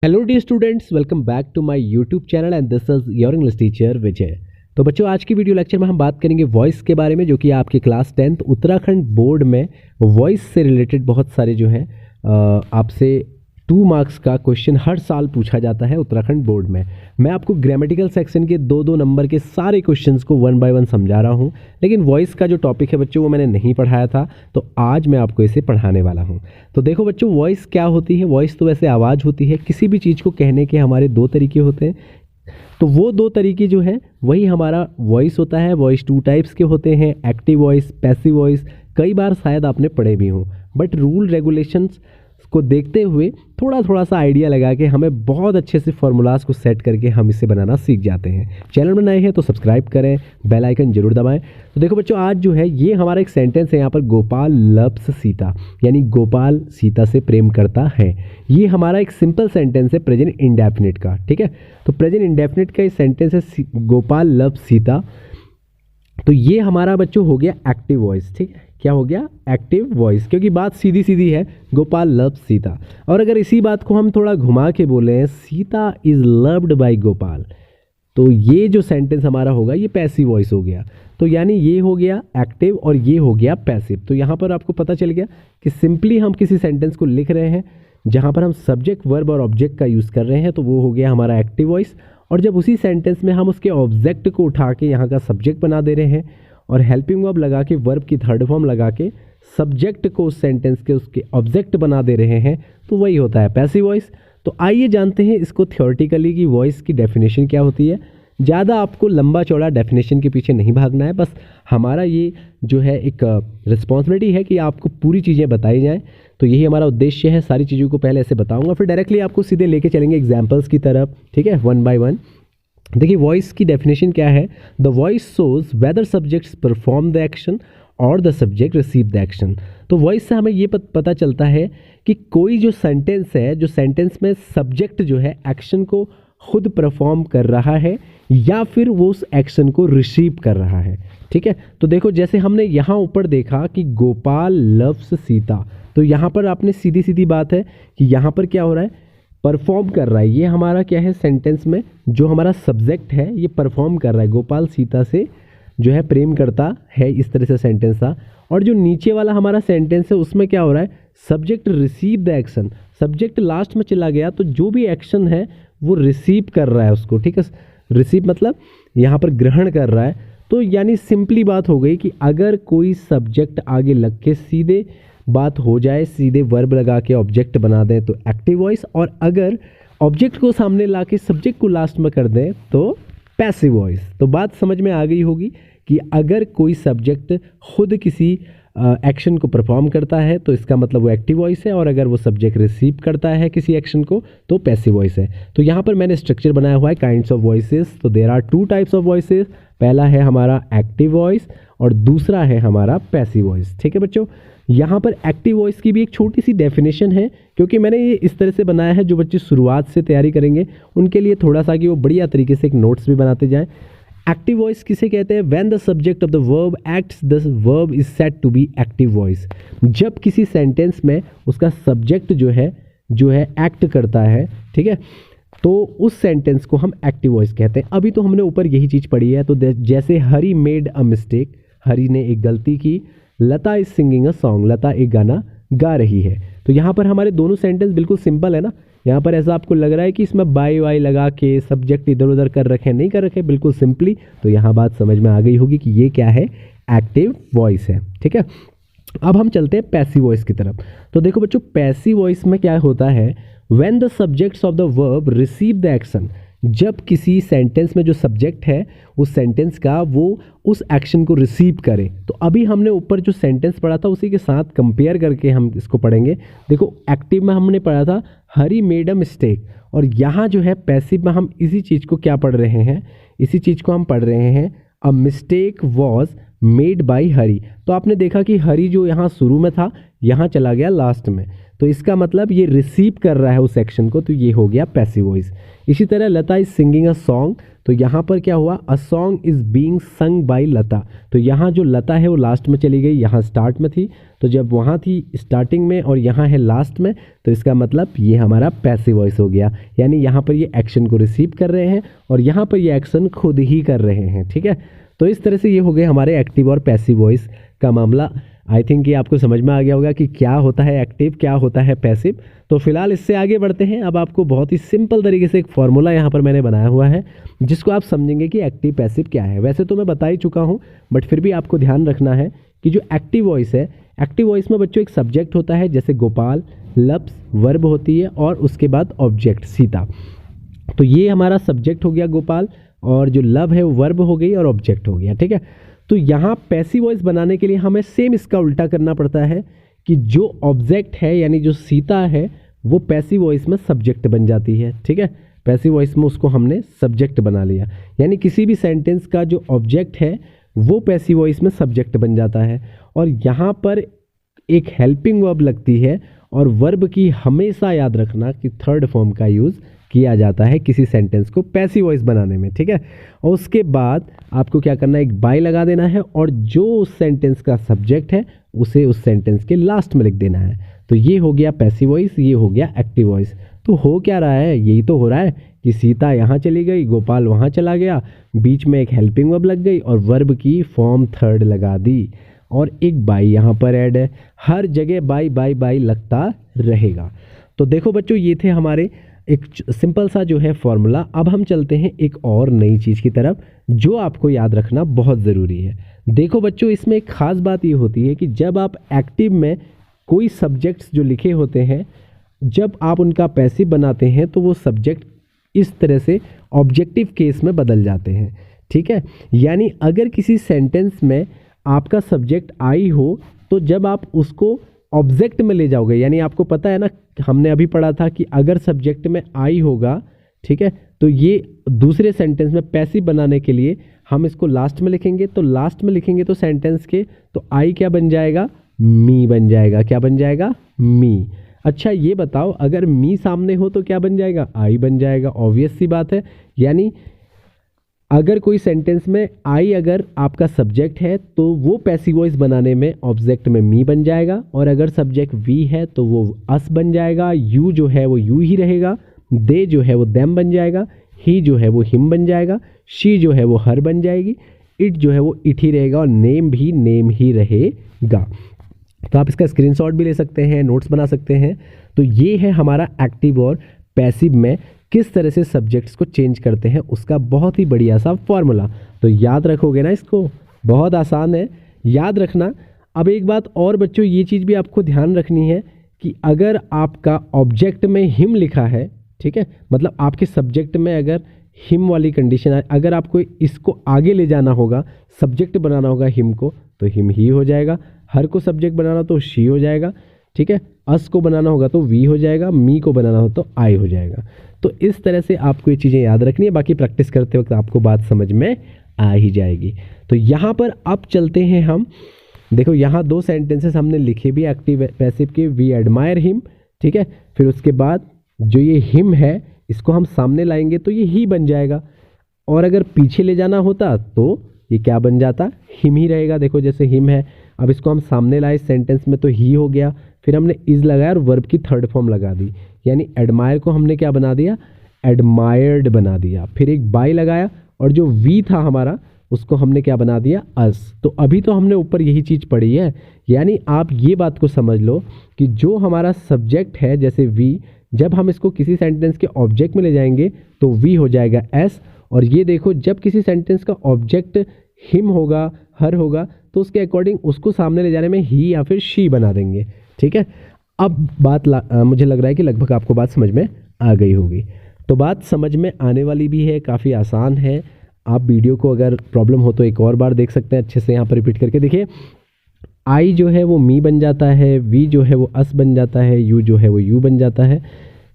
Hello dear students, welcome back to my YouTube channel and this is your English teacher Vijay. तो बच्चों, आज की video lecture में हम बात करेंगे वॉइस के बारे में, जो कि आपके क्लास 10th उत्तराखंड बोर्ड में वॉइस से रिलेटेड बहुत सारे जो हैं आपसे 2 मार्क्स का क्वेश्चन हर साल पूछा जाता है उत्तराखंड बोर्ड में। मैं आपको ग्रामेटिकल सेक्शन के 2-2 नंबर के सारे क्वेश्चंस को 1 बाय 1 समझा रहा हूं, लेकिन वॉइस का जो टॉपिक है बच्चों वो मैंने नहीं पढ़ाया था, तो आज मैं आपको इसे पढ़ाने वाला हूं। तो देखो बच्चों, वॉइस क्या होती है? वॉइस तो वैसे आवाज़ होती है। किसी भी चीज़ को कहने के हमारे 2 तरीके होते हैं, तो वो 2 तरीके जो हैं वही हमारा वॉइस होता है। वॉइस 2 टाइप्स के होते हैं, एक्टिव वॉइस, पैसिव वॉइस। कई बार शायद आपने पढ़े भी हों, बट रूल रेगुलेशंस को देखते हुए थोड़ा सा आइडिया लगा के हमें बहुत अच्छे से फार्मूलाज़ को सेट करके हम इसे बनाना सीख जाते हैं। चैनल में नए हैं तो सब्सक्राइब करें, बेल आइकन जरूर दबाएं। तो देखो बच्चों, आज जो है ये हमारा एक सेंटेंस है यहाँ पर, गोपाल लव्स सीता, यानी गोपाल सीता से प्रेम करता है। ये हमारा एक सिंपल सेंटेंस है प्रेजेंट इंडेफिनिट का, ठीक है। तो प्रेजेंट इंडेफिनिट का ये सेंटेंस है गोपाल लव्स सीता। तो ये हमारा बच्चों हो गया एक्टिव वॉइस, ठीक है। क्या हो गया? एक्टिव वॉइस, क्योंकि बात सीधी सीधी है, गोपाल लव्स सीता। और अगर इसी बात को हम थोड़ा घुमा के बोलें, Sita is loved by Gopal, तो ये जो सेंटेंस हमारा होगा ये पैसिव वॉइस हो गया। तो यानी ये हो गया एक्टिव और ये हो गया पैसिव। तो यहाँ पर आपको पता चल गया कि सिंपली हम किसी सेंटेंस को लिख रहे हैं जहाँ पर हम सब्जेक्ट, वर्ब और ऑब्जेक्ट का यूज़ कर रहे हैं, तो वो हो गया हमारा एक्टिव वॉइस। और जब उसी सेंटेंस में हम उसके ऑब्जेक्ट को उठा के यहाँ का सब्जेक्ट बना दे रहे हैं और हेल्पिंग वर्ब लगा के, वर्ब की थर्ड फॉर्म लगा के सब्जेक्ट को उस सेंटेंस के उसके ऑब्जेक्ट बना दे रहे हैं, तो वही होता है पैसिव वॉइस। तो आइए जानते हैं इसको थ्योरेटिकली कि वॉइस की डेफिनेशन क्या होती है। ज़्यादा आपको लंबा चौड़ा डेफिनेशन के पीछे नहीं भागना है, बस हमारा ये जो है एक रिस्पॉन्सिबिलिटी है कि आपको पूरी चीज़ें बताई जाएँ। तो यही हमारा उद्देश्य है। सारी चीज़ों को पहले ऐसे बताऊंगा, फिर डायरेक्टली आपको सीधे लेके चलेंगे एग्जाम्पल्स की तरफ, ठीक है, 1 बाय 1। देखिए वॉइस की डेफिनेशन क्या है। The voice shows whether subjects perform the action or the subject receive the action. तो वॉइस से हमें ये पता चलता है कि कोई जो सेंटेंस है, जो सेंटेंस में सब्जेक्ट जो है एक्शन को खुद परफॉर्म कर रहा है या फिर वो उस एक्शन को रिसीव कर रहा है, ठीक है। तो देखो, जैसे हमने यहाँ ऊपर देखा कि गोपाल लव्स सीता, तो यहाँ पर आपने सीधी सीधी बात है कि यहाँ पर क्या हो रहा है, परफॉर्म कर रहा है। ये हमारा क्या है, सेंटेंस में जो हमारा सब्जेक्ट है ये परफॉर्म कर रहा है, गोपाल सीता से जो है प्रेम करता है, इस तरह से सेंटेंस था। और जो नीचे वाला हमारा सेंटेंस है उसमें क्या हो रहा है, subject receive the action, subject last में चला गया, तो जो भी एक्शन है वो रिसीव कर रहा है उसको, ठीक है। रिसीव मतलब यहाँ पर ग्रहण कर रहा है। तो यानी सिंपली बात हो गई कि अगर कोई सब्जेक्ट आगे लग के सीधे बात हो जाए, सीधे वर्ब लगा के ऑब्जेक्ट बना दें तो एक्टिव वॉइस, और अगर ऑब्जेक्ट को सामने ला के सब्जेक्ट को लास्ट में कर दें तो पैसिव वॉइस। तो बात समझ में आ गई होगी कि अगर कोई सब्जेक्ट खुद किसी एक्शन को परफॉर्म करता है तो इसका मतलब वो एक्टिव वॉइस है, और अगर वो सब्जेक्ट रिसीव करता है किसी एक्शन को तो पैसिव वॉइस है। तो यहाँ पर मैंने स्ट्रक्चर बनाया हुआ है काइंड्स ऑफ वॉइसेस। तो there are 2 types of voices. पहला है हमारा एक्टिव वॉइस और दूसरा है हमारा पैसिव वॉइस, ठीक है बच्चों। यहाँ पर एक्टिव वॉइस की भी एक छोटी सी डेफिनेशन है, क्योंकि मैंने ये इस तरह से बनाया है, जो बच्चे शुरुआत से तैयारी करेंगे उनके लिए थोड़ा सा कि वो बढ़िया तरीके से एक नोट्स भी बनाते जाएं। एक्टिव वॉइस किसे कहते हैं? When the subject of the verb acts the verb is said to be active voice. जब किसी सेंटेंस में उसका सब्जेक्ट जो है एक्ट करता है, ठीक है, तो उस सेंटेंस को हम एक्टिव वॉइस कहते हैं। अभी तो हमने ऊपर यही चीज़ पढ़ी है। तो जैसे हरी मेड अ मिस्टेक, हरी ने एक गलती की। लता इज सिंगिंग अ सॉन्ग, लता एक गाना गा रही है। तो यहाँ पर हमारे दोनों सेंटेंस बिल्कुल सिंपल है ना। यहाँ पर ऐसा आपको लग रहा है कि इसमें बाय वाई लगा के सब्जेक्ट इधर उधर कर रखे, नहीं कर रखे, बिल्कुल सिंपली। तो यहाँ बात समझ में आ गई होगी कि ये क्या है, एक्टिव वॉइस है, ठीक है। अब हम चलते हैं पैसिव वॉइस की तरफ। तो देखो बच्चों, पैसिव वॉइस में क्या होता है, when the subjects of the verb receive the action. जब किसी सेंटेंस में जो सब्जेक्ट है उस सेंटेंस का वो उस एक्शन को रिसीव करे। तो अभी हमने ऊपर जो सेंटेंस पढ़ा था उसी के साथ कंपेयर करके हम इसको पढ़ेंगे। देखो, एक्टिव में हमने पढ़ा था हरी मेड अ मिस्टेक, और यहाँ जो है पैसिव में हम इसी चीज़ को क्या पढ़ रहे हैं, इसी चीज़ को हम पढ़ रहे हैं, a mistake was made by Hari. तो आपने देखा कि हरी जो यहाँ शुरू में था यहाँ चला गया लास्ट में, तो इसका मतलब ये रिसीव कर रहा है उस एक्शन को, तो ये हो गया पैसिव वॉइस। इसी तरह Lata is singing a song, तो यहाँ पर क्या हुआ, a song is being sung by Lata. तो यहाँ जो लता है वो लास्ट में चली गई, यहाँ स्टार्ट में थी, तो जब वहाँ थी स्टार्टिंग में और यहाँ है लास्ट में, तो इसका मतलब ये हमारा पैसिव वॉइस हो गया। यानी यहाँ पर ये एक्शन को रिसीव कर रहे हैं और यहाँ पर ये एक्शन खुद ही कर रहे हैं। ठीक है, तो इस तरह से ये हो गए हमारे एक्टिव और पैसिव वॉइस का मामला। आई थिंक ये आपको समझ में आ गया होगा कि क्या होता है एक्टिव, क्या होता है पैसिव। तो फिलहाल इससे आगे बढ़ते हैं। अब आपको बहुत ही सिंपल तरीके से एक फॉर्मूला यहाँ पर मैंने बनाया हुआ है जिसको आप समझेंगे कि एक्टिव पैसिव क्या है। वैसे तो मैं बता ही चुका हूँ, बट फिर भी आपको ध्यान रखना है कि जो एक्टिव वॉइस है, एक्टिव वॉइस में बच्चों एक सब्जेक्ट होता है, जैसे गोपाल, लफ्ज़, वर्ब होती है और उसके बाद ऑब्जेक्ट सीता। तो ये हमारा सब्जेक्ट हो गया गोपाल, और जो लव है वो वर्ब हो गई और ऑब्जेक्ट हो गया। ठीक है, तो यहाँ पैसिव वॉइस बनाने के लिए हमें सेम इसका उल्टा करना पड़ता है कि जो ऑब्जेक्ट है यानी जो सीता है वो पैसिव वॉइस में सब्जेक्ट बन जाती है। ठीक है, पैसिव वॉइस में उसको हमने सब्जेक्ट बना लिया, यानी किसी भी सेंटेंस का जो ऑब्जेक्ट है वो पैसिव वॉइस में सब्जेक्ट बन जाता है। और यहाँ पर एक हेल्पिंग वर्ब लगती है, और वर्ब की हमेशा याद रखना कि थर्ड फॉर्म का यूज़ किया जाता है किसी सेंटेंस को पैसिव वॉइस बनाने में। ठीक है, और उसके बाद आपको क्या करना है, एक बाय लगा देना है और जो उस सेंटेंस का सब्जेक्ट है उसे उस सेंटेंस के लास्ट में लिख देना है। तो ये हो गया पैसिव वॉइस, ये हो गया एक्टिव वॉइस। तो हो क्या रहा है, यही तो हो रहा है कि सीता यहाँ चली गई, गोपाल वहाँ चला गया, बीच में एक हेल्पिंग वर्ब लग गई और वर्ब की फॉर्म थर्ड लगा दी, और एक बाय यहाँ पर ऐड है। हर जगह बाय बाय बाय लगता रहेगा। तो देखो बच्चों, ये थे हमारे एक सिंपल सा जो है फॉर्मूला। अब हम चलते हैं एक और नई चीज़ की तरफ जो आपको याद रखना बहुत ज़रूरी है। देखो बच्चों, इसमें एक ख़ास बात ये होती है कि जब आप एक्टिव में कोई सब्जेक्ट्स जो लिखे होते हैं, जब आप उनका पैसिव बनाते हैं तो वो सब्जेक्ट इस तरह से ऑब्जेक्टिव केस में बदल जाते हैं। ठीक है, यानी अगर किसी सेंटेंस में आपका सब्जेक्ट आई हो तो जब आप उसको ऑब्जेक्ट में ले जाओगे, यानी आपको पता है ना, हमने अभी पढ़ा था कि अगर सब्जेक्ट में आई होगा, ठीक है, तो ये दूसरे सेंटेंस में पैसिव बनाने के लिए हम इसको लास्ट में लिखेंगे। तो लास्ट में लिखेंगे तो सेंटेंस के, तो आई क्या बन जाएगा, मी बन जाएगा। क्या बन जाएगा, मी। अच्छा ये बताओ, अगर मी सामने हो तो क्या बन जाएगा, आई बन जाएगा। ऑब्वियस सी बात है, यानी अगर कोई सेंटेंस में आई अगर आपका सब्जेक्ट है तो वो पैसिव वॉइस बनाने में ऑब्जेक्ट में मी बन जाएगा, और अगर सब्जेक्ट वी है तो वो अस बन जाएगा, यू जो है वो यू ही रहेगा, दे जो है वो देम बन जाएगा, ही जो है वो हिम बन जाएगा, शी जो है वो हर बन जाएगी, इट जो है वो इट ही रहेगा, और नेम भी नेम ही रहेगा। तो आप इसका स्क्रीनशॉट भी ले सकते हैं, नोट्स बना सकते हैं। तो ये है हमारा एक्टिव और पैसिव में किस तरह से सब्जेक्ट्स को चेंज करते हैं, उसका बहुत ही बढ़िया सा फॉर्मूला। तो याद रखोगे ना इसको, बहुत आसान है, याद रखना। अब एक बात और बच्चों, ये चीज़ भी आपको ध्यान रखनी है कि अगर आपका ऑब्जेक्ट में हिम लिखा है, ठीक है, मतलब आपके सब्जेक्ट में अगर हिम वाली कंडीशन है, अगर आपको इसको आगे ले जाना होगा, सब्जेक्ट बनाना होगा हिम को, तो हिम ही हो जाएगा। हर को सब्जेक्ट बनाना तो शी हो जाएगा। ठीक है, अस को बनाना होगा तो वी हो जाएगा, मी को बनाना हो तो आई हो जाएगा। तो इस तरह से आपको ये चीज़ें याद रखनी है, बाकी प्रैक्टिस करते वक्त आपको बात समझ में आ ही जाएगी। तो यहाँ पर अब चलते हैं हम, देखो यहाँ दो सेंटेंसेस हमने लिखे भी एक्टिव पैसिव के, वी एडमायर हिम, ठीक है, फिर उसके बाद जो ये हिम है इसको हम सामने लाएंगे तो ये ही बन जाएगा, और अगर पीछे ले जाना होता तो ये क्या बन जाता, हिम ही रहेगा। देखो जैसे हिम है, अब इसको हम सामने लाए सेंटेंस में तो ही हो गया, फिर हमने इज लगाया और वर्ब की थर्ड फॉर्म लगा दी, यानी एडमायर को हमने क्या बना दिया, एडमायर्ड बना दिया। फिर एक बाय लगाया और जो वी था हमारा उसको हमने क्या बना दिया, अस। तो अभी तो हमने ऊपर यही चीज़ पढ़ी है, यानी आप ये बात को समझ लो कि जो हमारा सब्जेक्ट है जैसे वी, जब हम इसको किसी सेंटेंस के ऑब्जेक्ट में ले जाएंगे तो वी हो जाएगा एस, और ये देखो जब किसी सेंटेंस का ऑब्जेक्ट हिम होगा, हर होगा, तो उसके अकॉर्डिंग उसको सामने ले जाने में ही या फिर शी बना देंगे। ठीक है, अब बात मुझे लग रहा है कि लगभग आपको बात समझ में आ गई होगी। तो बात समझ में आने वाली भी है, काफ़ी आसान है। आप वीडियो को अगर प्रॉब्लम हो तो एक और बार देख सकते हैं, अच्छे से यहाँ पर रिपीट करके देखिए। आई जो है वो मी बन जाता है, वी जो है वो अस बन जाता है, यू जो है वो यू बन जाता है।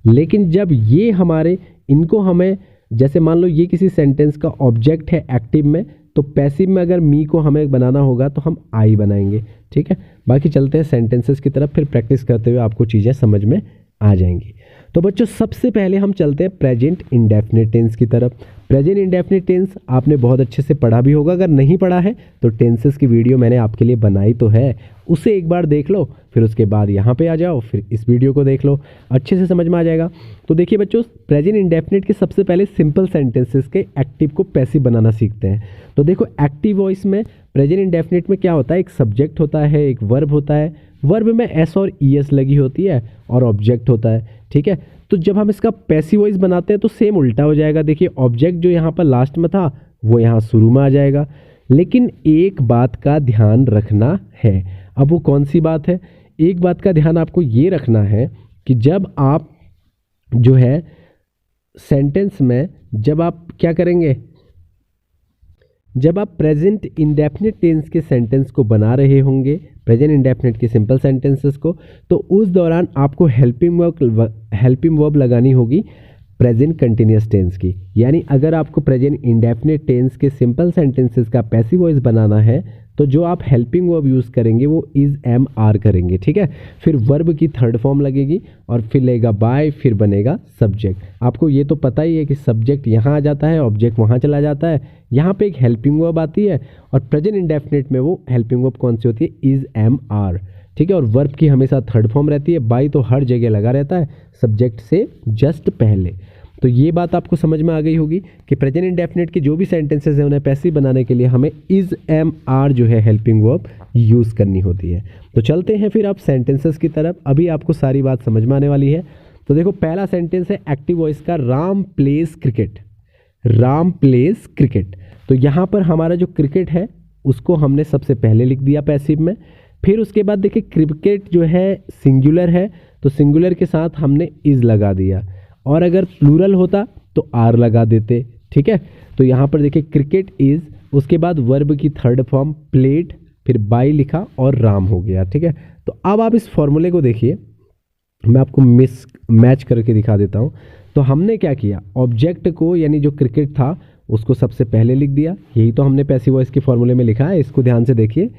लेकिन जब ये हमारे, इनको हमें, जैसे मान लो ये किसी सेंटेंस का ऑब्जेक्ट है एक्टिव में, तो पैसिव में अगर मी को हमें बनाना होगा तो हम आई बनाएंगे, ठीक है। बाकी चलते हैं सेंटेंसेस की तरफ, फिर प्रैक्टिस करते हुए आपको चीज़ें समझ में आ जाएंगी। तो बच्चों सबसे पहले हम चलते हैं प्रेजेंट इंडेफिनिट टेंस की तरफ। प्रेजेंट इंडेफिनिट टेंस आपने बहुत अच्छे से पढ़ा भी होगा, अगर नहीं पढ़ा है तो टेंसेस की वीडियो मैंने आपके लिए बनाई तो है, उसे एक बार देख लो, फिर उसके बाद यहाँ पे आ जाओ, फिर इस वीडियो को देख लो, अच्छे से समझ में आ जाएगा। तो देखिए बच्चों, प्रेजेंट इंडेफिनिट के सबसे पहले सिंपल सेंटेंसेस के एक्टिव को पैसिव बनाना सीखते हैं। तो देखो एक्टिव वॉइस में प्रेजेंट इंडेफिनिट में क्या होता है, एक सब्जेक्ट होता है, एक वर्ब होता है, वर्ब में एस और ईएस लगी होती है और ऑब्जेक्ट होता है, ठीक है। तो जब हम इसका पैसिव वॉइस बनाते हैं तो सेम उल्टा हो जाएगा। देखिए ऑब्जेक्ट जो यहाँ पर लास्ट में था वो यहाँ शुरू में आ जाएगा, लेकिन एक बात का ध्यान रखना है। अब वो कौन सी बात है? एक बात का ध्यान आपको ये रखना है कि जब आप जो है सेंटेंस में जब आप क्या करेंगे, जब आप प्रेजेंट इंडेफिनिट टेंस के सेंटेंस को बना रहे होंगे, प्रेजेंट इंडेफिनिट के सिंपल सेंटेंसेस को, तो उस दौरान आपको हेल्पिंग वर्ब लगानी होगी प्रेजेंट कंटिन्यूअस टेंस की। यानी अगर आपको प्रेजेंट इंडेफिनिट टेंस के सिंपल सेंटेंसेस का पैसिव वॉइस बनाना है तो जो आप हेल्पिंग वर्ब यूज़ करेंगे वो इज़ एम आर करेंगे, ठीक है। फिर वर्ब की थर्ड फॉर्म लगेगी और फिर लगेगा बाय, फिर बनेगा सब्जेक्ट। आपको ये तो पता ही है कि सब्जेक्ट यहाँ आ जाता है, ऑब्जेक्ट वहाँ चला जाता है, यहाँ पे एक हेल्पिंग वर्ब आती है और प्रेजेंट इंडेफिनिट में वो हेल्पिंग वर्ब कौन सी होती है, इज़ एम आर, ठीक है। और वर्ब की हमेशा थर्ड फॉर्म रहती है, बाय तो हर जगह लगा रहता है सब्जेक्ट से जस्ट पहले। तो ये बात आपको समझ में आ गई होगी कि प्रेजेंट इंडेफिनिट के जो भी सेंटेंसेस हैं उन्हें पैसिव बनाने के लिए हमें इज़ एम आर जो है हेल्पिंग वर्ब यूज़ करनी होती है। तो चलते हैं फिर आप सेंटेंसेस की तरफ, अभी आपको सारी बात समझ में आने वाली है। तो देखो पहला सेंटेंस है एक्टिव वॉइस का, Ram place cricket. Ram place cricket, तो यहाँ पर हमारा जो क्रिकेट है उसको हमने सबसे पहले लिख दिया पैसिव में। फिर उसके बाद देखिए क्रिकेट जो है सिंगुलर है तो सिंगुलर के साथ हमने इज़ लगा दिया, और अगर प्लूरल होता तो आर लगा देते, ठीक है। तो यहाँ पर देखिए क्रिकेट इज़, उसके बाद वर्ब की थर्ड फॉर्म प्लेड, फिर बाई लिखा और राम हो गया, ठीक है। तो अब आप इस फॉर्मूले को देखिए, मैं आपको मैच करके दिखा देता हूँ। तो हमने क्या किया, ऑब्जेक्ट को यानी जो क्रिकेट था उसको सबसे पहले लिख दिया, यही तो हमने पैसिव वॉइस के फॉर्मूले में लिखा है, इसको ध्यान से देखिए।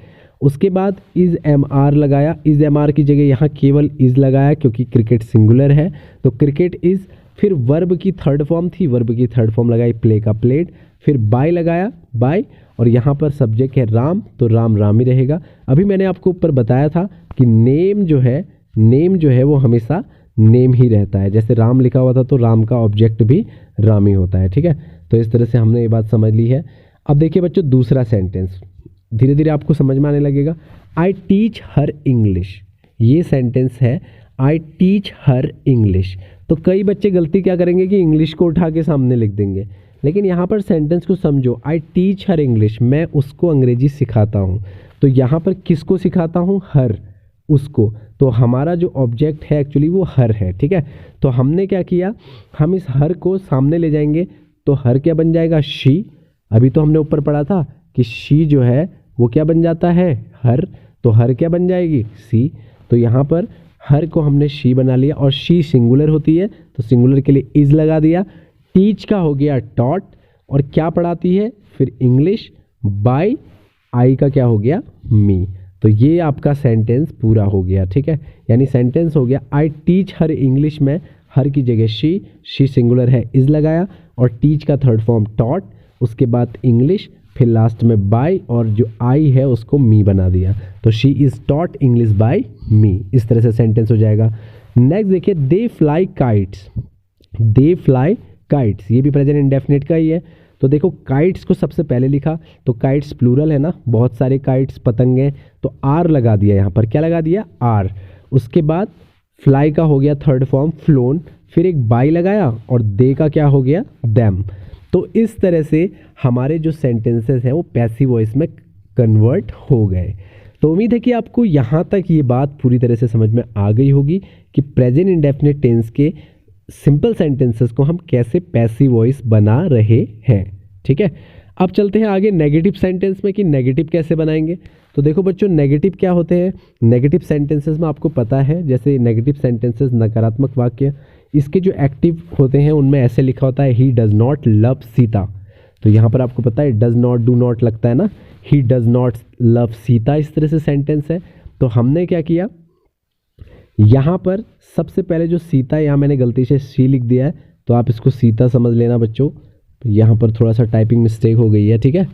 उसके बाद इज़ एम आर लगाया, इज़ एम आर की जगह यहाँ केवल इज़ लगाया क्योंकि क्रिकेट सिंगुलर है, तो क्रिकेट इज़। फिर वर्ब की थर्ड फॉर्म थी, वर्ब की थर्ड फॉर्म लगाई प्ले का प्लेड, फिर बाय लगाया बाय, और यहाँ पर सब्जेक्ट है राम तो राम राम ही रहेगा। अभी मैंने आपको ऊपर बताया था कि नेम जो है वो हमेशा नेम ही रहता है, जैसे राम लिखा हुआ था तो राम का ऑब्जेक्ट भी राम ही होता है, ठीक है। तो इस तरह से हमने ये बात समझ ली है। अब देखिए बच्चों दूसरा सेंटेंस, धीरे धीरे आपको समझ में आने लगेगा। आई टीच हर इंग्लिश, ये सेंटेंस है आई टीच हर इंग्लिश। तो कई बच्चे गलती क्या करेंगे कि इंग्लिश को उठा के सामने लिख देंगे, लेकिन यहाँ पर सेंटेंस को समझो, आई टीच हर इंग्लिश, मैं उसको अंग्रेजी सिखाता हूँ। तो यहाँ पर किसको सिखाता हूँ, हर, उसको। तो हमारा जो ऑब्जेक्ट है एक्चुअली वो हर है, ठीक है। तो हमने क्या किया, हम इस हर को सामने ले जाएंगे तो हर क्या बन जाएगा, शी। अभी तो हमने ऊपर पढ़ा था कि शी जो है वो क्या बन जाता है, हर, तो हर क्या बन जाएगी, सी। तो यहाँ पर हर को हमने शी बना लिया, और शी सिंगुलर होती है तो सिंगुलर के लिए इज़ लगा दिया। टीच का हो गया टॉट, और क्या पढ़ाती है फिर इंग्लिश, बाय, आई का क्या हो गया, मी। तो ये आपका सेंटेंस पूरा हो गया, ठीक है। यानी सेंटेंस हो गया आई टीच हर इंग्लिश में हर की जगह शी सिंगुलर है इज़ लगाया, और टीच का थर्ड फॉर्म टॉट, उसके बाद इंग्लिश, फिर लास्ट में बाय, और जो आई है उसको मी बना दिया। तो she is taught English by me, इस तरह से सेंटेंस हो जाएगा। नेक्स्ट देखिए, they fly kites. They fly kites, ये भी प्रेजेंट इंडेफिनिट का ही है। तो देखो काइट्स को सबसे पहले लिखा, तो काइट्स प्लूरल है ना, बहुत सारे काइट्स पतंगे, तो आर लगा दिया, यहाँ पर क्या लगा दिया, आर। उसके बाद फ्लाई का हो गया थर्ड फॉर्म फ्लोन, फिर एक बाय लगाया, और दे का क्या हो गया, दैम। तो इस तरह से हमारे जो सेंटेंसेस हैं वो पैसिव वॉइस में कन्वर्ट हो गए। तो उम्मीद है कि आपको यहाँ तक ये बात पूरी तरह से समझ में आ गई होगी कि प्रेजेंट इंडेफिनिट टेंस के सिंपल सेंटेंसेस को हम कैसे पैसिव वॉइस बना रहे हैं, ठीक है। अब चलते हैं आगे नेगेटिव सेंटेंस में कि नेगेटिव कैसे बनाएंगे। तो देखो बच्चों, नेगेटिव क्या होते हैं, नेगेटिव सेंटेंसेस में आपको पता है, जैसे नेगेटिव सेंटेंसेस नकारात्मक वाक्य, इसके जो एक्टिव होते हैं उनमें ऐसे लिखा होता है he does not love Sita. तो यहाँ पर आपको पता है डज नॉट डू नॉट लगता है ना, he does not love Sita, इस तरह से सेंटेंस है। तो हमने क्या किया, यहाँ पर सबसे पहले जो सीता है, यहाँ मैंने गलती से शी लिख दिया है, तो आप इसको सीता समझ लेना बच्चों, यहाँ पर थोड़ा सा टाइपिंग मिस्टेक हो गई है, ठीक है।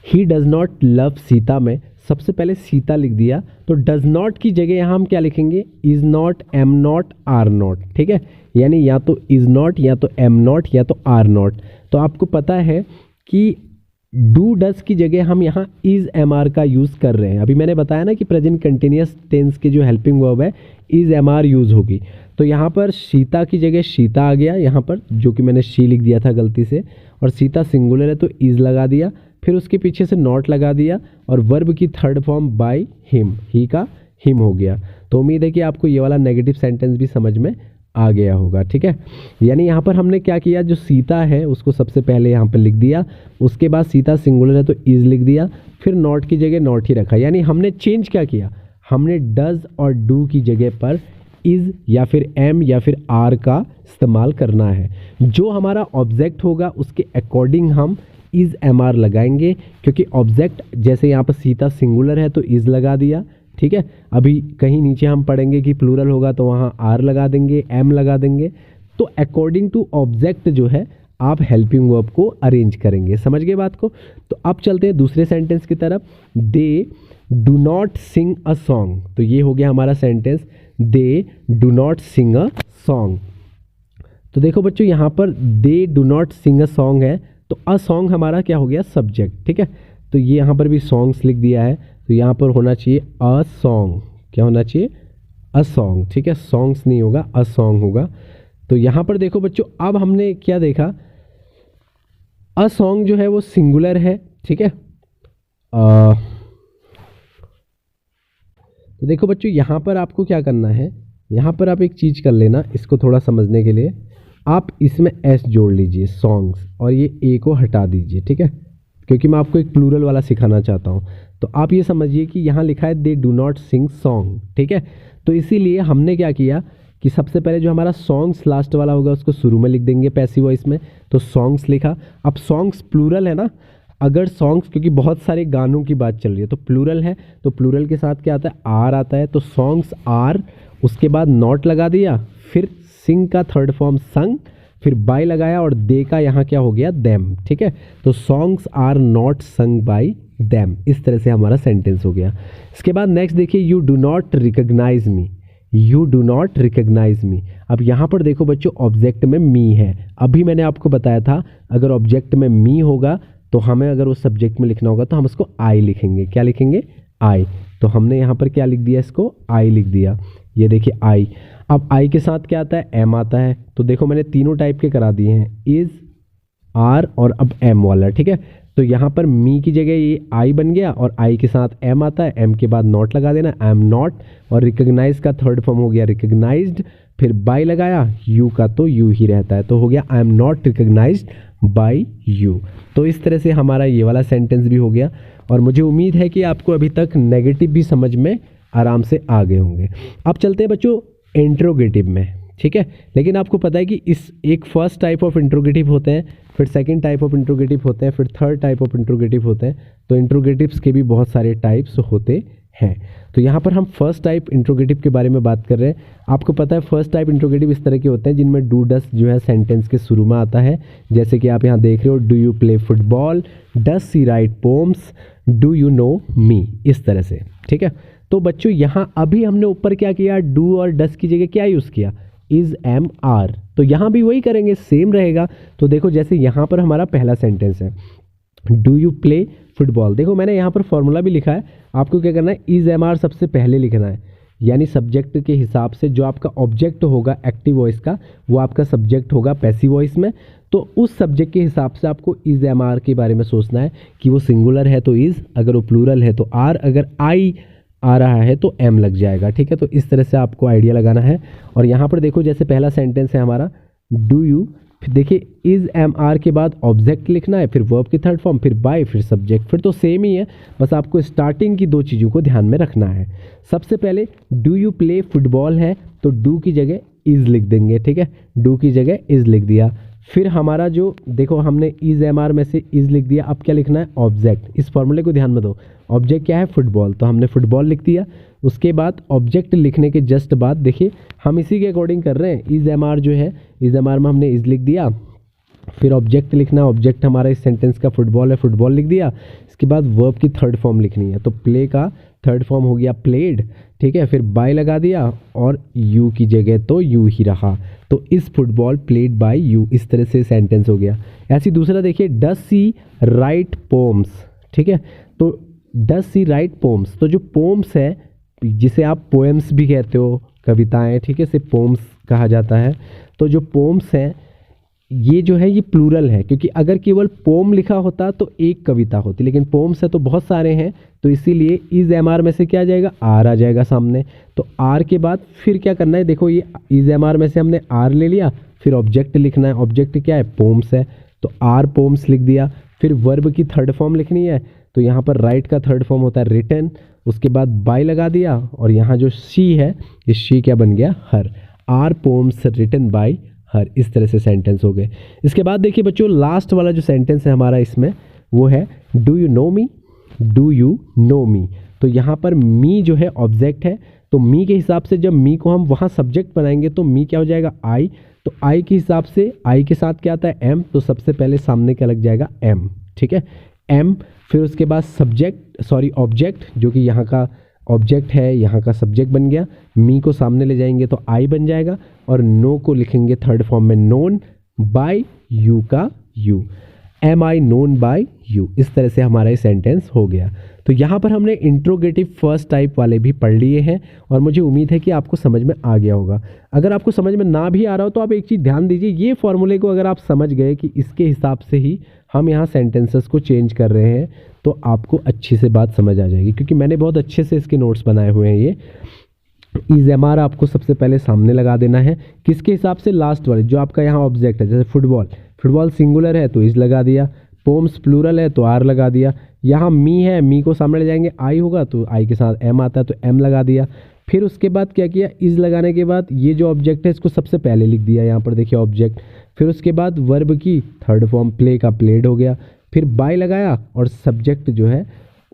He does not love Sita में सबसे पहले सीता लिख दिया, तो डज नॉट की जगह यहाँ हम क्या लिखेंगे, is not, am not, are not, ठीक है। यानी या तो इज नॉट, या तो एम नॉट, या तो आर नॉट। तो आपको पता है कि डू डज की जगह हम यहाँ इज एम आर का यूज़ कर रहे हैं। अभी मैंने बताया ना कि प्रेजेंट कंटिन्यूअस टेंस के जो हेल्पिंग वर्ब है इज एम आर यूज़ होगी। तो यहाँ पर सीता की जगह सीता आ गया यहाँ पर, जो कि मैंने शी लिख दिया था गलती से, और सीता सिंगुलर है तो इज लगा दिया, फिर उसके पीछे से नॉट लगा दिया, और वर्ब की थर्ड फॉर्म बाय हिम, ही का हिम हो गया। तो उम्मीद है कि आपको ये वाला नेगेटिव सेंटेंस भी समझ में आ गया होगा, ठीक है। यानी यहाँ पर हमने क्या किया, जो सीता है उसको सबसे पहले यहाँ पर लिख दिया, उसके बाद सीता सिंगुलर है तो इज लिख दिया, फिर नॉट की जगह नॉट ही रखा। यानी हमने चेंज क्या किया, हमने डज और डू की जगह पर इज या फिर एम या फिर आर का इस्तेमाल करना है। जो हमारा ऑब्जेक्ट होगा उसके अकॉर्डिंग हम इज एम आर लगाएंगे, क्योंकि ऑब्जेक्ट जैसे यहाँ पर सीता सिंगुलर है तो इज लगा दिया, ठीक है। अभी कहीं नीचे हम पढ़ेंगे कि प्लूरल होगा तो वहाँ आर लगा देंगे, एम लगा देंगे। तो अकॉर्डिंग टू ऑब्जेक्ट जो है आप हेल्पिंग वर्ब को अरेंज करेंगे। समझ गए बात को। तो अब चलते हैं दूसरे सेंटेंस की तरफ। They do not sing a song, तो ये हो गया हमारा sentence, they do not sing a song. तो देखो बच्चों यहाँ पर they do not sing a song है, तो अ सॉन्ग हमारा क्या हो गया, सब्जेक्ट, ठीक है। तो ये यहाँ पर भी सॉन्ग्स लिख दिया है, तो यहाँ पर होना चाहिए अ सॉन्ग, क्या होना चाहिए, अ सॉन्ग, ठीक है। सॉन्ग्स नहीं होगा, अ सॉन्ग होगा। तो यहाँ पर देखो बच्चों, अब हमने क्या देखा, अ सॉन्ग जो है वो सिंगुलर है, ठीक है। तो देखो बच्चों यहाँ पर आपको क्या करना है, यहाँ पर आप एक चीज़ कर लेना, इसको थोड़ा समझने के लिए आप इसमें एस जोड़ लीजिए सॉन्ग्स, और ये ए को हटा दीजिए, ठीक है, क्योंकि मैं आपको एक प्लूरल वाला सिखाना चाहता हूँ। तो आप ये समझिए कि यहाँ लिखा है दे डू नॉट सिंग सॉन्ग, ठीक है। तो इसीलिए हमने क्या किया कि सबसे पहले जो हमारा सॉन्ग्स लास्ट वाला होगा उसको शुरू में लिख देंगे पैसिव वॉइस में, तो सॉन्ग्स लिखा। अब सॉन्ग्स प्लूरल है ना, अगर सॉन्ग्स, क्योंकि बहुत सारे गानों की बात चल रही है, तो प्लूरल है, तो प्लूरल के साथ क्या आता है, आर आता है, तो सॉन्ग्स आर, उसके बाद नॉट लगा दिया, फिर सिंग का थर्ड फॉर्म संग, फिर बाय लगाया, और दे का यहाँ क्या हो गया, देम, ठीक है। तो songs are not sung by them, इस तरह से हमारा सेंटेंस हो गया। इसके बाद नेक्स्ट देखिए, you do not recognise me, you do not recognise me. अब यहाँ पर देखो बच्चों, ऑब्जेक्ट में मी है। अभी मैंने आपको बताया था अगर ऑब्जेक्ट में मी होगा तो हमें अगर उस सब्जेक्ट में लिखना होगा तो हम उसको आई लिखेंगे। क्या लिखेंगे, आई। तो हमने यहाँ पर क्या लिख दिया, इसको आई लिख दिया। ये देखिए आई। अब आई के साथ क्या आता है, एम आता है। तो देखो मैंने तीनों टाइप के करा दिए हैं, इज, आर और अब एम वाला, ठीक है। तो यहाँ पर मी की जगह ये आई बन गया, और आई के साथ एम आता है, एम के बाद नॉट लगा देना, आई एम नॉट, और रिकग्नाइज का थर्ड फॉर्म हो गया रिकग्नाइज्ड, फिर बाय लगाया, यू का तो यू ही रहता है, तो हो गया I am not recognised by you. तो इस तरह से हमारा ये वाला सेंटेंस भी हो गया, और मुझे उम्मीद है कि आपको अभी तक नेगेटिव भी समझ में आराम से आ गए होंगे। अब चलते हैं बच्चों इंट्रोगेटिव में, ठीक है। लेकिन आपको पता है कि इस एक फर्स्ट टाइप ऑफ इंट्रोगेटिव होते हैं, फिर सेकंड टाइप ऑफ इंट्रोगेटिव होते हैं, फिर थर्ड टाइप ऑफ इंट्रोगेटिव होते हैं। तो इंट्रोगेटिव्स के भी बहुत सारे टाइप्स होते हैं। तो यहाँ पर हम फर्स्ट टाइप इंट्रोगेटिव के बारे में बात कर रहे हैं। आपको पता है फर्स्ट टाइप इंट्रोगेटिव इस तरह के होते हैं जिनमें डू डस जो है सेंटेंस के शुरू में आता है, जैसे कि आप यहाँ देख रहे हो, do you play football, does she write poems, do you know me, इस तरह से, ठीक है। तो बच्चों यहाँ अभी हमने ऊपर क्या किया, डू और डस की जगह क्या यूज़ किया, इज, एम, आर। तो यहाँ भी वही करेंगे, सेम रहेगा। तो देखो जैसे यहाँ पर हमारा पहला सेंटेंस है, डू यू प्ले फुटबॉल। देखो मैंने यहाँ पर फॉर्मूला भी लिखा है, आपको क्या करना है, इज, एम, आर सबसे पहले लिखना है, यानी सब्जेक्ट के हिसाब से जो आपका ऑब्जेक्ट होगा एक्टिव वॉइस का, वो आपका सब्जेक्ट होगा पैसिव वॉइस में। तो उस सब्जेक्ट के हिसाब से आपको इज, एम, आर के बारे में सोचना है कि वो सिंगुलर है तो इज, अगर वो प्लूरल है तो आर, अगर आई आ रहा है तो एम लग जाएगा, ठीक है। तो इस तरह से आपको आइडिया लगाना है। और यहाँ पर देखो जैसे पहला सेंटेंस है हमारा, डू यू, फिर देखिए इज, एम, आर के बाद ऑब्जेक्ट लिखना है, फिर वर्ब की थर्ड फॉर्म, फिर बाय, फिर सब्जेक्ट, फिर तो सेम ही है, बस आपको स्टार्टिंग की दो चीज़ों को ध्यान में रखना है। सबसे पहले डू यू प्ले फुटबॉल है तो डू की जगह इज लिख देंगे, ठीक है, डू की जगह इज लिख दिया। फिर हमारा जो देखो हमने इज एम आर में से इज लिख दिया, अब क्या लिखना है ऑब्जेक्ट। इस फॉर्मूले को ध्यान में दो, ऑब्जेक्ट क्या है फुटबॉल, तो हमने फुटबॉल लिख दिया। उसके बाद ऑब्जेक्ट लिखने के जस्ट बाद देखिए हम इसी के अकॉर्डिंग कर रहे हैं, इज एम आर जो है इज एम आर में हमने इज लिख दिया, फिर ऑब्जेक्ट लिखना है, ऑब्जेक्ट हमारा इस सेंटेंस का फुटबॉल है, फुटबॉल लिख दिया। इसके बाद वर्ब की थर्ड फॉर्म लिखनी है, तो प्ले का थर्ड फॉर्म हो गया प्लेड, ठीक है। फिर बाय लगा दिया और यू की जगह तो यू ही रहा, तो इस फुटबॉल प्लेड बाय यू, इस तरह से सेंटेंस हो गया। ऐसी दूसरा देखिए डज सी राइट पोम्स, ठीक है, तो डज सी राइट पोम्स, तो जो पोम्स है जिसे आप पोएम्स भी कहते हो, कविताएं, ठीक है, इसे पोम्स कहा जाता है। तो जो पोम्स हैं ये जो है ये प्लूरल है, क्योंकि अगर केवल पोम लिखा होता तो एक कविता होती, लेकिन पोम्स है तो बहुत सारे हैं, तो इसीलिए इज एम आर में से क्या आ जाएगा आर आ जाएगा सामने। तो आर के बाद फिर क्या करना है, देखो ये इज एम आर में से हमने आर ले लिया, फिर ऑब्जेक्ट लिखना है, ऑब्जेक्ट क्या है पोम्स है, तो आर पोम्स लिख दिया। फिर वर्ब की थर्ड फॉर्म लिखनी है, तो यहाँ पर राइट का थर्ड फॉर्म होता है रिटन, उसके बाद बाय लगा दिया और यहाँ जो शी है ये शी क्या बन गया her, are poems written by her, इस तरह से सेंटेंस हो गए। इसके बाद देखिए बच्चों लास्ट वाला जो सेंटेंस है हमारा इसमें वो है do you know me, do you know me, तो यहाँ पर मी जो है ऑब्जेक्ट है, तो मी के हिसाब से जब मी को हम वहाँ सब्जेक्ट बनाएंगे तो मी क्या हो जाएगा आई, तो आई के हिसाब से आई के साथ क्या आता है एम, तो सबसे पहले सामने क्या लग जाएगा एम, ठीक है एम। फिर उसके बाद सब्जेक्ट सॉरी ऑब्जेक्ट जो कि यहाँ का ऑब्जेक्ट है यहाँ का सब्जेक्ट बन गया, मी को सामने ले जाएंगे तो आई बन जाएगा, और नो को लिखेंगे थर्ड फॉर्म में नोन, बाय यू का u, am I known by you, इस तरह से हमारा ये सेंटेंस हो गया। तो यहाँ पर हमने इंट्रोगेटिव फर्स्ट टाइप वाले भी पढ़ लिए हैं और मुझे उम्मीद है कि आपको समझ में आ गया होगा। अगर आपको समझ में ना भी आ रहा हो तो आप एक चीज़ ध्यान दीजिए, ये फॉर्मूले को अगर आप समझ गए कि इसके हिसाब से ही हम यहाँ सेंटेंसेस को चेंज कर रहे हैं तो आपको अच्छी से बात समझ आ जाएगी, क्योंकि मैंने बहुत अच्छे से इसके नोट्स बनाए हुए हैं। ये इज एम आर आपको सबसे पहले सामने लगा देना है, किसके हिसाब से लास्ट वाले जो आपका यहाँ ऑब्जेक्ट है, जैसे फुटबॉल, फुटबॉल सिंगुलर है तो इज लगा दिया, पोम्स प्लूरल है तो आर लगा दिया, यहाँ मी है मी को सामने ले जाएंगे आई होगा तो आई के साथ एम आता है तो एम लगा दिया। फिर उसके बाद क्या किया, इज लगाने के बाद ये जो ऑब्जेक्ट है इसको सबसे पहले लिख दिया, यहाँ पर देखिए ऑब्जेक्ट। फिर उसके बाद वर्ब की थर्ड फॉर्म प्ले का प्लेड हो गया, फिर बाय लगाया और सब्जेक्ट जो है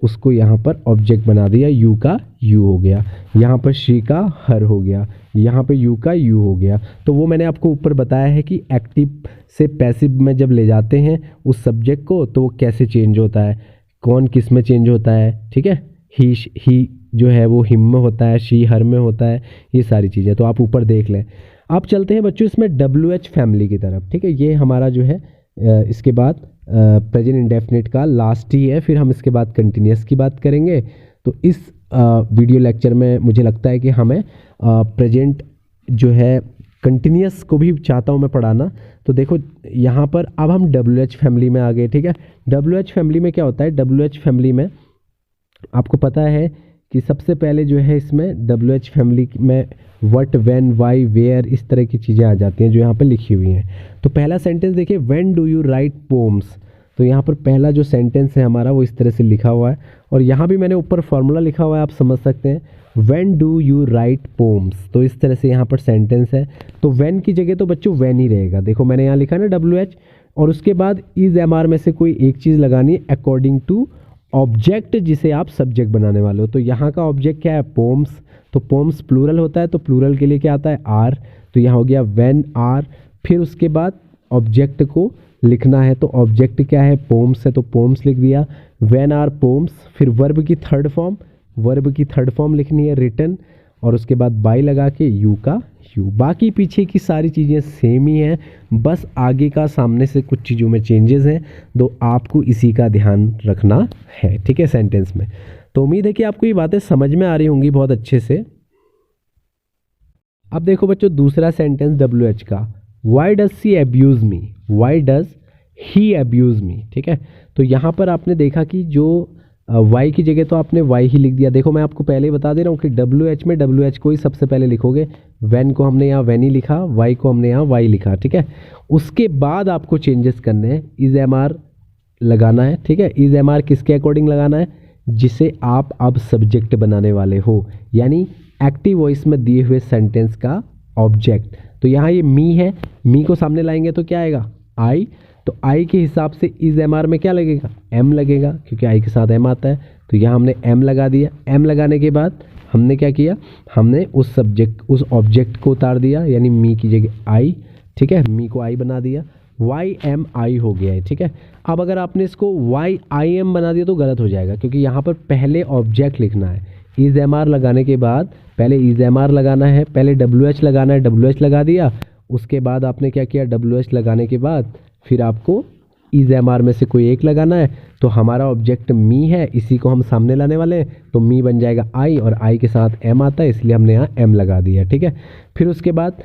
उसको यहाँ पर ऑब्जेक्ट बना दिया, यू का यू हो गया, यहाँ पर शी का हर हो गया, यहाँ पे यू का यू हो गया। तो वो मैंने आपको ऊपर बताया है कि एक्टिव से पैसिव में जब ले जाते हैं उस सब्जेक्ट को तो वो कैसे चेंज होता है, कौन किस में चेंज होता है, ठीक है, ही जो है वो हिम में होता है, शी हर में होता है, ये सारी चीज़ें तो आप ऊपर देख लें। आप चलते हैं बच्चों इसमें WH फैमिली की तरफ, ठीक है, ये हमारा जो है इसके बाद प्रेजेंट इंडेफिनिट का लास्ट ही है, फिर हम इसके बाद कंटिन्यूस की बात करेंगे। तो इस वीडियो लेक्चर में मुझे लगता है कि हमें प्रेजेंट जो है कंटिन्यूस को भी चाहता हूँ मैं पढ़ाना। तो देखो यहाँ पर अब हम WH फैमिली में आ गए, ठीक है। WH फैमिली में क्या होता है, WH फैमिली में आपको पता है कि सबसे पहले जो है इसमें WH फैमिली में व्हाट, व्हेन, व्हाई, वेयर, इस तरह की चीज़ें आ जाती हैं जो यहाँ पर लिखी हुई हैं। तो पहला सेंटेंस देखिए, when do you right poems, तो यहाँ पर पहला जो सेंटेंस है हमारा वो इस तरह से लिखा हुआ है, और यहाँ भी मैंने ऊपर फॉर्मूला लिखा हुआ है, आप समझ सकते हैं, when do you right poems, तो इस तरह से यहाँ पर सेंटेंस है। तो व्हेन की जगह तो बच्चों व्हेन ही रहेगा, देखो मैंने यहाँ लिखा है ना WH, और उसके बाद इज एम आर में से कोई एक चीज़ लगानी है अकॉर्डिंग टू ऑब्जेक्ट जिसे आप सब्जेक्ट बनाने वाले हो। तो यहाँ का ऑब्जेक्ट क्या है पोम्स, तो पोम्स प्लूरल होता है तो प्लूरल के लिए क्या आता है आर, तो यहाँ हो गया व्हेन आर। फिर उसके बाद ऑब्जेक्ट को लिखना है, तो ऑब्जेक्ट क्या है पोम्स है तो पोम्स लिख दिया, व्हेन आर पोम्स। फिर वर्ब की थर्ड फॉर्म लिखनी है रिटन, और उसके बाद बाय लगा के यू का यू। बाकी पीछे की सारी चीज़ें सेम ही हैं, बस आगे का सामने से कुछ चीज़ों में चेंजेस हैं, तो आपको इसी का ध्यान रखना है, ठीक है, सेंटेंस में। तो उम्मीद है कि आपको ये बातें समझ में आ रही होंगी बहुत अच्छे से। अब देखो बच्चों दूसरा सेंटेंस WH का, why does she abuse me, why does he abuse मी, ठीक है। तो यहाँ पर आपने देखा कि जो वाई की जगह तो आपने वाई ही लिख दिया। देखो मैं आपको पहले ही बता दे रहा हूँ कि WH में WH को ही सबसे पहले लिखोगे, वैन को हमने यहाँ वैन ही लिखा, वाई को हमने यहाँ वाई लिखा, ठीक है। उसके बाद आपको चेंजेस करने हैं, इज एम आर लगाना है, ठीक है। इज एम आर किसके अकॉर्डिंग लगाना है, जिसे आप अब सब्जेक्ट बनाने वाले हो, यानी एक्टिव वॉइस में दिए हुए सेंटेंस का ऑब्जेक्ट। तो यहाँ ये मी है, मी को सामने लाएंगे तो क्या आएगा आई, तो आई के हिसाब से इज एम आर में क्या लगेगा, एम लगेगा, क्योंकि आई के साथ एम आता है। तो यहाँ हमने एम लगा दिया। एम लगाने के बाद हमने क्या किया, हमने उस ऑब्जेक्ट को उतार दिया, यानी मी की जगह आई, ठीक है, मी को आई बना दिया, वाई एम आई हो गया है, ठीक है। अब अगर आपने इसको वाई आई एम बना दिया तो गलत हो जाएगा, क्योंकि यहाँ पर पहले ऑब्जेक्ट लिखना है। इज एम आर लगाने के बाद पहले इज एम आर लगाना है, पहले डब्ल्यू एच लगाना है, डब्ल्यू एच लगा दिया, उसके बाद आपने क्या किया, डब्ल्यू एच लगाने के बाद फिर आपको इज एम आर में से कोई एक लगाना है। तो हमारा ऑब्जेक्ट मी है, इसी को हम सामने लाने वाले हैं, तो मी बन जाएगा आई, और आई के साथ एम आता है, इसलिए हमने यहाँ एम लगा दिया, ठीक है। फिर उसके बाद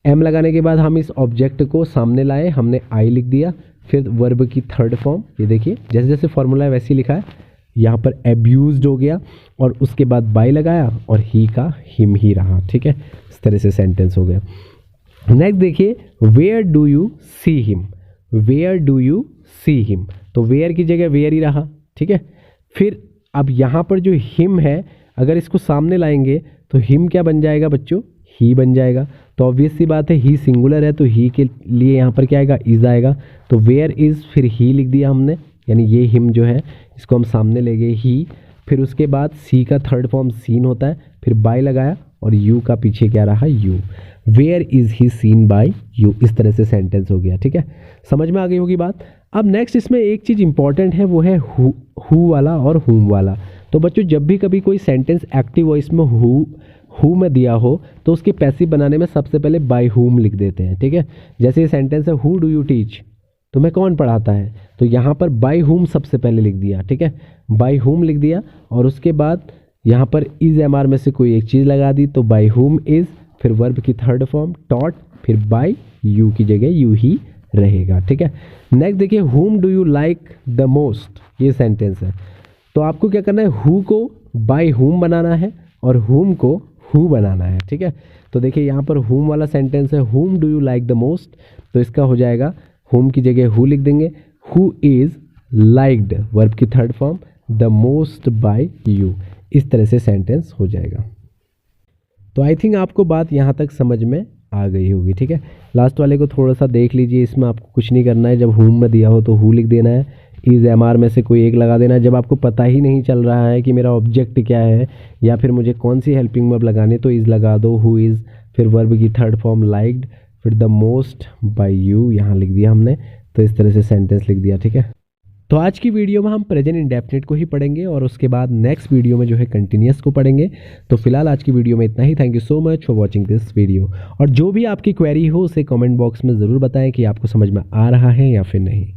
एम लगाने के बाद हम इस ऑब्जेक्ट को सामने लाए, हमने आई लिख दिया। फिर वर्ब की थर्ड फॉर्म, ये देखिए जैसे जैसे फॉर्मूला है वैसे ही लिखा है, यहाँ पर एब्यूज्ड हो गया, और उसके बाद बाय लगाया, और ही का हिम ही रहा, ठीक है। इस तरह से सेंटेंस हो गया। नेक्स्ट देखिए, where do you see him, where do you see him, तो वेयर की जगह वेयर ही रहा, ठीक है। फिर अब यहाँ पर जो हिम है, अगर इसको सामने लाएंगे तो हिम क्या बन जाएगा बच्चों, ही बन जाएगा। तो ऑब्वियस सी बात है, ही सिंगुलर है तो ही के लिए यहाँ पर क्या आएगा, इज आएगा। तो वेयर इज़, फिर ही लिख दिया हमने, यानी ये हिम जो है इसको हम सामने ले गए ही। फिर उसके बाद सी का थर्ड फॉर्म सीन होता है, फिर बाय लगाया, और यू का पीछे क्या रहा, you. Where is he seen by you, इस तरह से सेंटेंस हो गया, ठीक है। समझ में आ गई होगी बात। अब नेक्स्ट इसमें एक चीज़ इंपॉर्टेंट है, वो है हु वाला और हुम वाला। तो बच्चों जब भी कभी कोई सेंटेंस एक्टिव वॉइस में हु में दिया हो तो उसके पैसिव बनाने में सबसे पहले बाय हुम लिख देते हैं, ठीक है। जैसे ये सेंटेंस है, हु डू यू टीच, तुम्हें कौन पढ़ाता है, तो यहाँ पर बाय हुम सबसे पहले लिख दिया, ठीक है, बाय हुम लिख दिया। और उसके बाद यहाँ पर इज एम आर में से कोई एक चीज़ लगा दी, तो बाय हुम इज़, फिर वर्ब की थर्ड फॉर्म टॉट, फिर बाय यू की जगह यू ही रहेगा, ठीक है। नेक्स्ट देखिए, हुम do you like the most, ये सेंटेंस है। तो आपको क्या करना है, हु को बाय हुम बनाना है और हुम को हु बनाना है, ठीक है। तो देखिए यहाँ पर हुम वाला सेंटेंस है, हुम do you like the most, तो इसका हो जाएगा हुम की जगह हु लिख देंगे, हु इज़ लाइक्ड, वर्ब की third form, the most by you, इस तरह से सेंटेंस हो जाएगा। तो आई थिंक आपको बात यहाँ तक समझ में आ गई होगी, ठीक है। लास्ट वाले को थोड़ा सा देख लीजिए, इसमें आपको कुछ नहीं करना है, जब हुम में दिया हो तो हु लिख देना है, इज एम आर में से कोई एक लगा देना है। जब आपको पता ही नहीं चल रहा है कि मेरा ऑब्जेक्ट क्या है या फिर मुझे कौन सी हेल्पिंग वर्ब लगाने, तो इज़ लगा दो, हु इज़, फिर वर्ब की थर्ड फॉर्म लाइक्ड, फिर द मोस्ट बाय यू यहाँ लिख दिया हमने, तो इस तरह से सेंटेंस लिख दिया, ठीक है। तो आज की वीडियो में हम प्रेजेंट इंडेफिनिट को ही पढ़ेंगे और उसके बाद नेक्स्ट वीडियो में जो है कंटिन्यूअस को पढ़ेंगे। तो फिलहाल आज की वीडियो में इतना ही। Thank you so much for watching this video. और जो भी आपकी क्वेरी हो उसे कमेंट बॉक्स में ज़रूर बताएं कि आपको समझ में आ रहा है या फिर नहीं।